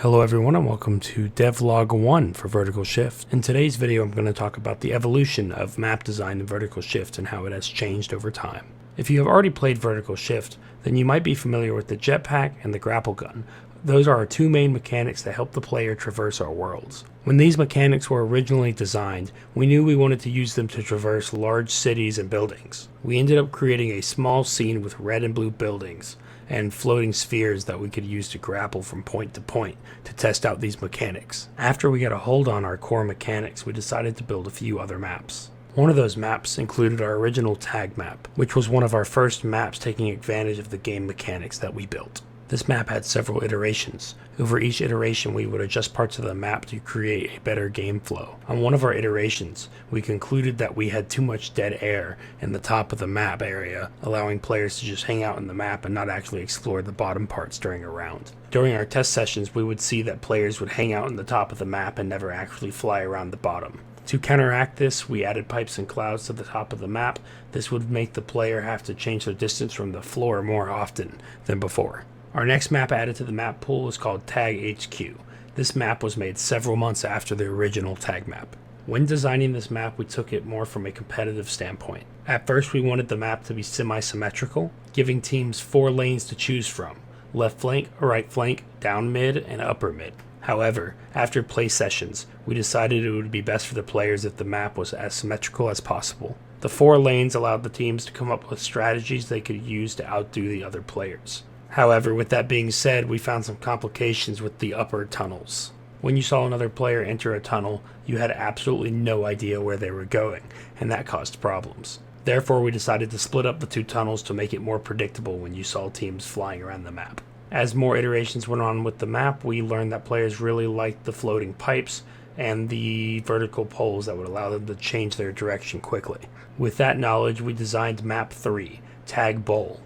Hello everyone and welcome to devlog 1 for Vertical Shift. In today's video I'm going to talk about the evolution of map design in Vertical Shift and how it has changed over time. If you have already played Vertical Shift, then you might be familiar with the jetpack and the grapple gun. Those are our two main mechanics that help the player traverse our worlds. When these mechanics were originally designed, we knew we wanted to use them to traverse large cities and buildings. We ended up creating a small scene with red and blue buildings and floating spheres that we could use to grapple from point to point to test out these mechanics. After we got a hold on our core mechanics, we decided to build a few other maps. One of those maps included our original tag map, which was one of our first maps taking advantage of the game mechanics that we built. This map had several iterations. Over each iteration we would adjust parts of the map to create a better game flow. On one of our iterations, we concluded that we had too much dead air in the top of the map area, allowing players to just hang out in the map and not actually explore the bottom parts during a round. During our test sessions, we would see that players would hang out in the top of the map and never actually fly around the bottom. To counteract this, we added pipes and clouds to the top of the map. This would make the player have to change their distance from the floor more often than before. Our next map added to the map pool is called Tag HQ. This map was made several months after the original tag map. When designing this map, we took it more from a competitive standpoint. At first, we wanted the map to be semi-symmetrical, giving teams 4 lanes to choose from: left flank, right flank, down mid, and upper mid. However, after play sessions, we decided it would be best for the players if the map was as symmetrical as possible. The 4 lanes allowed the teams to come up with strategies they could use to outdo the other players. However, with that being said, we found some complications with the upper tunnels. When you saw another player enter a tunnel, you had absolutely no idea where they were going, and that caused problems. Therefore, we decided to split up the 2 tunnels to make it more predictable when you saw teams flying around the map. As more iterations went on with the map, we learned that players really liked the floating pipes and the vertical poles that would allow them to change their direction quickly. With that knowledge, we designed map 3, Tag Bowl.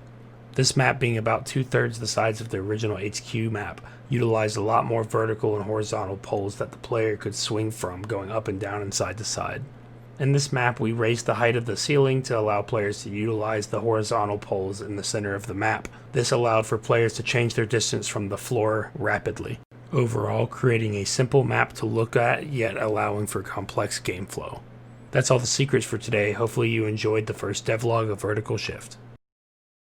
This map, being about 2/3 the size of the original HQ map, utilized a lot more vertical and horizontal poles that the player could swing from, going up and down and side to side. In this map, we raised the height of the ceiling to allow players to utilize the horizontal poles in the center of the map. This allowed for players to change their distance from the floor rapidly, overall creating a simple map to look at, yet allowing for complex game flow. That's all the secrets for today. Hopefully you enjoyed the first devlog of Vertical Shift.